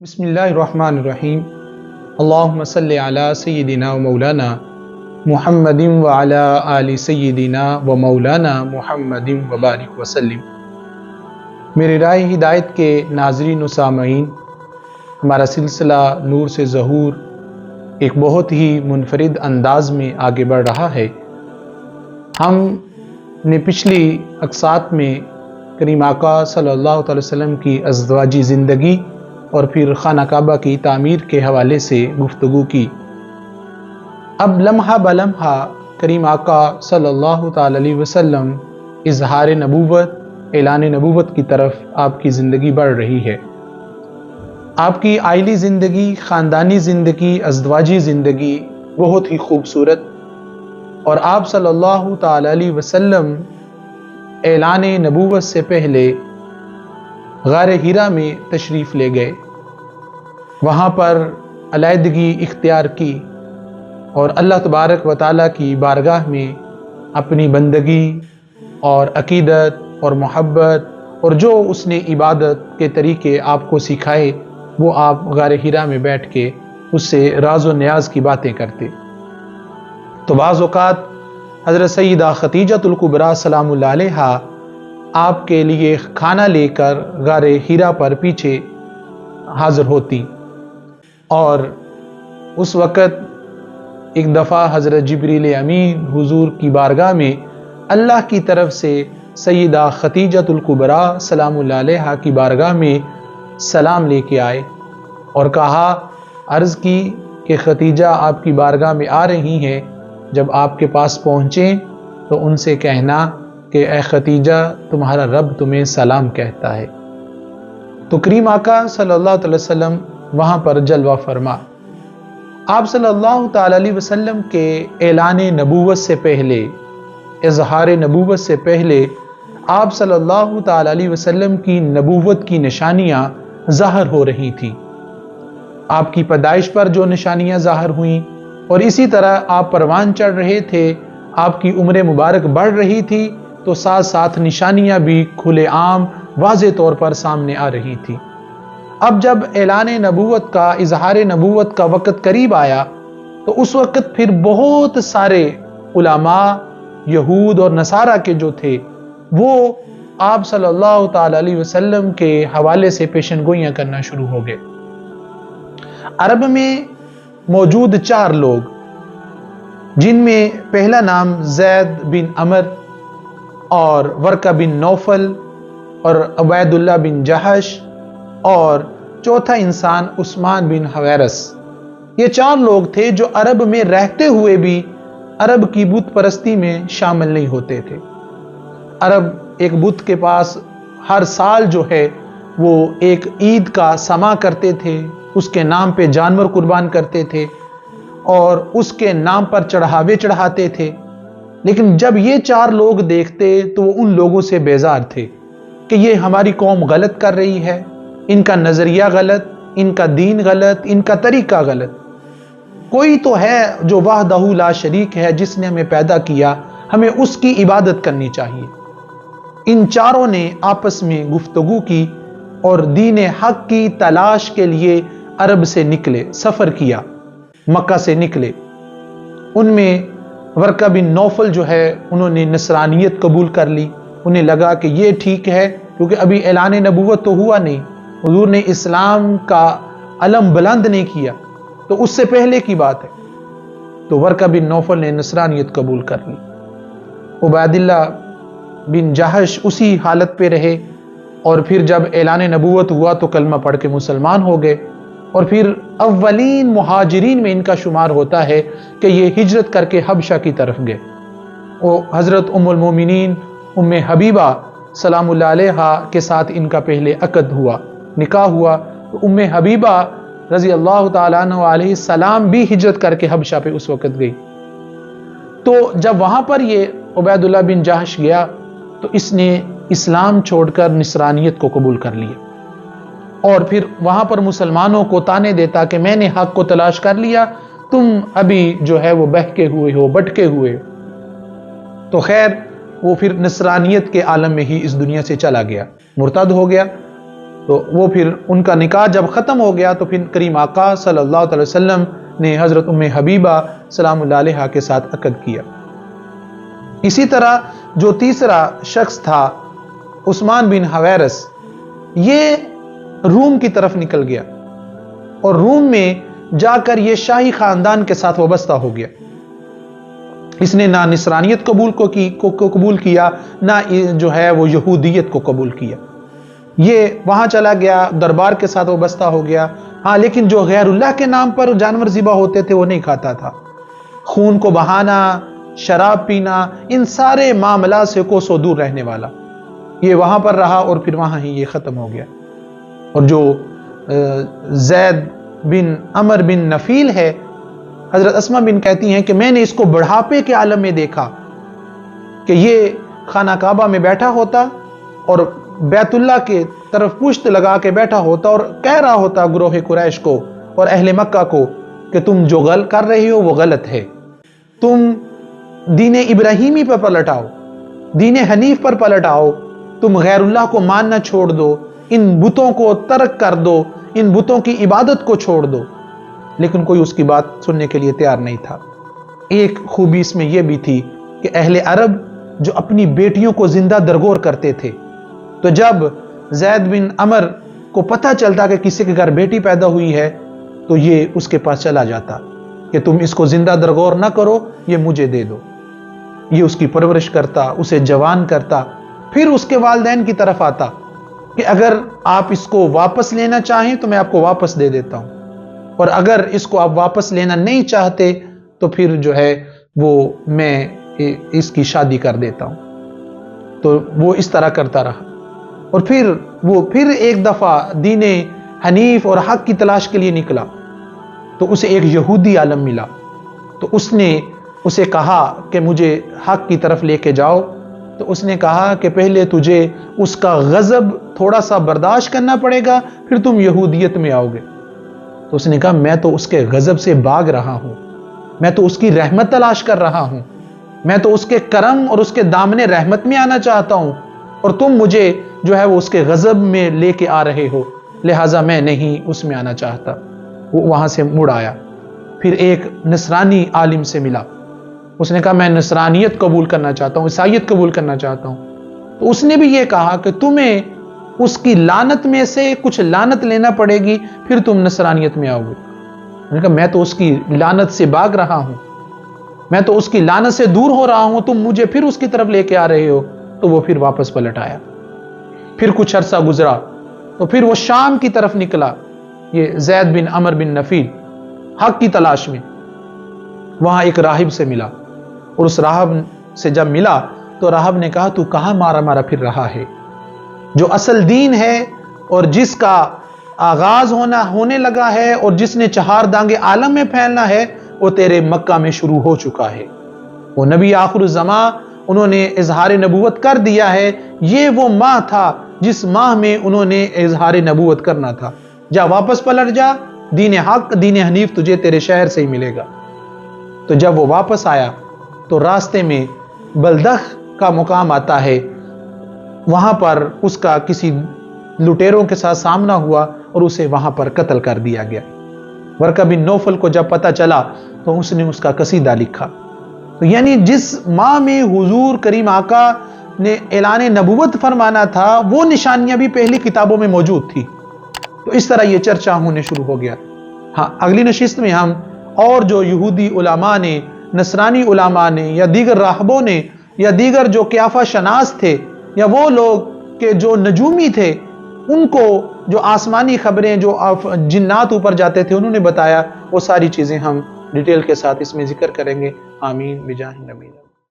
بسم اللہ الرحمن الرحیم اللہم صلی علی سیدنا و مولانا محمد و علی آل سیدنا و مولانا محمد و بارک وسلم۔ میرے راہ ہدایت کے ناظرین و سامعین، ہمارا سلسلہ نور سے ظہور ایک بہت ہی منفرد انداز میں آگے بڑھ رہا ہے۔ ہم نے پچھلی اقساط میں کریم آقا صلی اللہ علیہ وسلم کی ازدواجی زندگی اور پھر خانہ کعبہ کی تعمیر کے حوالے سے گفتگو کی۔ اب لمحہ بلمحہ کریم آقا صلی اللہ تعالی علیہ وسلم اظہار نبوت، اعلان نبوت کی طرف آپ کی زندگی بڑھ رہی ہے۔ آپ کی عائلی زندگی، خاندانی زندگی، ازدواجی زندگی بہت ہی خوبصورت، اور آپ صلی اللہ تعالی علیہ وسلم اعلان نبوت سے پہلے غار حرا میں تشریف لے گئے، وہاں پر علیحدگی اختیار کی اور اللہ تبارک و تعالیٰ کی بارگاہ میں اپنی بندگی اور عقیدت اور محبت اور جو اس نے عبادت کے طریقے آپ کو سکھائے وہ آپ غار حرا میں بیٹھ کے اس سے راز و نیاز کی باتیں کرتے۔ تو بعض اوقات حضرت سیدہ خدیجہ الکبریٰ سلام اللہ علیہا آپ کے لیے کھانا لے کر غار حرا پر پیچھے حاضر ہوتی، اور اس وقت ایک دفعہ حضرت جبریل امین حضور کی بارگاہ میں اللہ کی طرف سے سیدہ خدیجہ الکبریٰ سلام اللہ علیہا کی بارگاہ میں سلام لے کے آئے اور کہا، عرض کی کہ خدیجہ آپ کی بارگاہ میں آ رہی ہیں، جب آپ کے پاس پہنچیں تو ان سے کہنا کہ اے خدیجہ تمہارا رب تمہیں سلام کہتا ہے۔ تو کریم آقا صلی اللہ علیہ وسلم وہاں پر جلوہ فرما۔ آپ صلی اللہ تعالی علیہ وسلم کے اعلان نبوت سے پہلے، اظہار نبوت سے پہلے، آپ صلی اللہ تعالی علیہ وسلم کی نبوت کی نشانیاں ظاہر ہو رہی تھیں۔ آپ کی پیدائش پر جو نشانیاں ظاہر ہوئیں، اور اسی طرح آپ پروان چڑھ رہے تھے، آپ کی عمر مبارک بڑھ رہی تھی، تو ساتھ ساتھ نشانیاں بھی کھلے عام واضح طور پر سامنے آ رہی تھی۔ اب جب اعلان نبوت کا، اظہار نبوت کا وقت قریب آیا تو اس وقت پھر بہت سارے علماء یہود اور نصارہ کے جو تھے وہ آپ صلی اللہ تعالی علیہ وسلم کے حوالے سے پیشن گوئیاں کرنا شروع ہو گئے۔ عرب میں موجود 4 لوگ، جن میں پہلا نام زید بن عمر اور ورقہ بن نوفل اور عبید اللہ بن جہش اور چوتھا انسان عثمان بن حویرث، یہ 4 لوگ تھے جو عرب میں رہتے ہوئے بھی عرب کی بت پرستی میں شامل نہیں ہوتے تھے۔ عرب ایک بت کے پاس ہر سال جو ہے وہ ایک عید کا سما کرتے تھے، اس کے نام پہ جانور قربان کرتے تھے اور اس کے نام پر چڑھاوے چڑھاتے تھے، لیکن جب یہ 4 لوگ دیکھتے تو وہ ان لوگوں سے بیزار تھے کہ یہ ہماری قوم غلط کر رہی ہے، ان کا نظریہ غلط، ان کا دین غلط، ان کا طریقہ غلط۔ کوئی تو ہے جو وحدہ لا شریک ہے، جس نے ہمیں پیدا کیا، ہمیں اس کی عبادت کرنی چاہیے۔ ان 4 نے آپس میں گفتگو کی اور دین حق کی تلاش کے لیے عرب سے نکلے، سفر کیا، مکہ سے نکلے۔ ان میں ورقہ بن نوفل جو ہے انہوں نے نصرانیت قبول کر لی، انہیں لگا کہ یہ ٹھیک ہے، کیونکہ ابھی اعلان نبوت تو ہوا نہیں، حضور نے اسلام کا علم بلند نہیں کیا، تو اس سے پہلے کی بات ہے۔ تو ورقہ بن نوفل نے نصرانیت قبول کر لی۔ عبید اللہ بن جہش اسی حالت پہ رہے، اور پھر جب اعلان نبوت ہوا تو کلمہ پڑھ کے مسلمان ہو گئے، اور پھر اولین مہاجرین میں ان کا شمار ہوتا ہے کہ یہ ہجرت کر کے حبشہ کی طرف گئے۔ وہ حضرت ام المومنین ام حبیبہ سلام اللہ علیہا کے ساتھ ان کا پہلے عقد ہوا، نکاح ہوا، تو ام حبیبہ رضی اللہ تعالیٰ عنہ علیہ السلام بھی ہجرت کر کے حبشہ پہ اس وقت گئی۔ تو جب وہاں پر یہ عبید اللہ بن جہش گیا تو اس نے اسلام چھوڑ کر نصرانیت کو قبول کر لیا، اور پھر وہاں پر مسلمانوں کو تانے دیتا کہ میں نے حق کو تلاش کر لیا، تم ابھی جو ہے وہ بہکے ہوئے ہو، بٹکے ہوئے ہو۔ تو خیر وہ پھر نصرانیت کے عالم میں ہی اس دنیا سے چلا گیا، مرتد ہو گیا۔ تو وہ پھر ان کا نکاح جب ختم ہو گیا تو پھر کریم آقا صلی اللہ علیہ وسلم نے حضرت ام حبیبہ سلام اللہ علیہا کے ساتھ عقد کیا۔ اسی طرح جو تیسرا شخص تھا عثمان بن حویرث، یہ روم کی طرف نکل گیا اور روم میں جا کر یہ شاہی خاندان کے ساتھ وابستہ ہو گیا۔ اس نے نہ نصرانیت قبول کیا نہ جو ہے وہ یہودیت کو قبول کیا۔ یہ وہاں چلا گیا، دربار کے ساتھ وابستہ ہو گیا، ہاں لیکن جو غیر اللہ کے نام پر جانور ذبح ہوتے تھے وہ نہیں کھاتا تھا۔ خون کو بہانا، شراب پینا، ان سارے معاملات سے کوسوں دور رہنے والا، یہ وہاں پر رہا اور پھر وہاں ہی یہ ختم ہو گیا۔ اور جو زید بن عمر بن نفیل ہے، حضرت اسماء بن کہتی ہیں کہ میں نے اس کو بڑھاپے کے عالم میں دیکھا کہ یہ خانہ کعبہ میں بیٹھا ہوتا اور بیت اللہ کے طرف پشت لگا کے بیٹھا ہوتا اور کہہ رہا ہوتا گروہ قریش کو اور اہل مکہ کو کہ تم جو غلط کر رہی ہو وہ غلط ہے، تم دین ابراہیمی پر پلٹ آؤ، دین حنیف پر پلٹ آؤ، تم غیر اللہ کو ماننا چھوڑ دو، ان بتوں کو ترک کر دو، ان بتوں کی عبادت کو چھوڑ دو۔ لیکن کوئی اس کی بات سننے کے لیے تیار نہیں تھا۔ ایک خوبی اس میں یہ بھی تھی کہ اہل عرب جو اپنی بیٹیوں کو زندہ درگور کرتے تھے، تو جب زید بن عمر کو پتہ چلتا کہ کسی کے گھر بیٹی پیدا ہوئی ہے تو یہ اس کے پاس چلا جاتا کہ تم اس کو زندہ درگور نہ کرو، یہ مجھے دے دو۔ یہ اس کی پرورش کرتا، اسے جوان کرتا، پھر اس کے والدین کی طرف آتا کہ اگر آپ اس کو واپس لینا چاہیں تو میں آپ کو واپس دے دیتا ہوں، اور اگر اس کو آپ واپس لینا نہیں چاہتے تو پھر جو ہے وہ میں اس کی شادی کر دیتا ہوں۔ تو وہ اس طرح کرتا رہا، اور پھر ایک دفعہ دین حنیف اور حق کی تلاش کے لیے نکلا تو اسے ایک یہودی عالم ملا، تو اس نے اسے کہا کہ مجھے حق کی طرف لے کے جاؤ۔ تو اس نے کہا کہ پہلے تجھے اس کا غضب تھوڑا سا برداشت کرنا پڑے گا، پھر تم یہودیت میں آؤ گے۔ تو اس نے کہا میں تو اس کے غضب سے بھاگ رہا ہوں، میں تو اس کی رحمت تلاش کر رہا ہوں، میں تو اس کے کرم اور اس کے دامن رحمت میں آنا چاہتا ہوں، اور تم مجھے جو ہے وہ اس کے غضب میں لے کے آ رہے ہو، لہٰذا میں نہیں اس میں آنا چاہتا۔ وہ وہاں سے مڑ آیا، پھر ایک نصرانی عالم سے ملا، اس نے کہا میں نصرانیت قبول کرنا چاہتا ہوں، عیسائیت قبول کرنا چاہتا ہوں۔ تو اس نے بھی یہ کہا کہ تمہیں اس کی لعنت میں سے کچھ لعنت لینا پڑے گی، پھر تم نصرانیت میں آؤ گے۔ میں نے کہا میں تو اس کی لعنت سے بھاگ رہا ہوں، میں تو اس کی لعنت سے دور ہو رہا ہوں، تم مجھے پھر اس کی طرف لے کے آ رہے ہو۔ تو وہ پھر واپس پلٹ آیا۔ پھر کچھ عرصہ گزرا تو پھر وہ شام کی طرف نکلا، یہ زید بن عمر بن نفیل، حق کی تلاش میں۔ وہاں ایک راہب سے ملا، اور اس راہب سے جب ملا تو راہب نے کہا تو کہاں مارا پھر رہا ہے؟ جو اصل دین ہے اور جس کا آغاز ہونے لگا ہے اور جس نے چہار دانگے عالم میں پھیلنا ہے، وہ تیرے مکہ میں شروع ہو چکا ہے۔ وہ نبی آخر الزماں، انہوں نے اظہار نبوت کر دیا ہے، یہ وہ ماہ تھا جس ماہ میں انہوں نے اظہار نبوت کرنا تھا۔ جا واپس پلٹ جا، دین حق دین حنیف تجھے تیرے شہر سے ہی ملے گا۔ تو جب وہ واپس آیا تو راستے میں بلدخ کا مقام آتا ہے، وہاں پر اس کا کسی لٹیروں کے ساتھ سامنا ہوا اور اسے وہاں پر قتل کر دیا گیا۔ ورقہ بن نوفل کو جب پتہ چلا تو اس نے اس کا قصیدہ لکھا۔ تو یعنی جس ماہ میں حضور کریم آقا نے اعلان نبوت فرمانا تھا، وہ نشانیاں بھی پہلی کتابوں میں موجود تھی۔ تو اس طرح یہ چرچا ہونے شروع ہو گیا۔ ہاں، اگلی نشست میں ہم اور جو یہودی علماء نے، نصرانی علماء نے، یا دیگر راہبوں نے، یا دیگر جو قیافہ شناس تھے، یا وہ لوگ کہ جو نجومی تھے، ان کو جو آسمانی خبریں جو جنات اوپر جاتے تھے انہوں نے بتایا، وہ ساری چیزیں ہم ڈیٹیل کے ساتھ اس میں ذکر کریں گے۔ آمین بجاہ نبی۔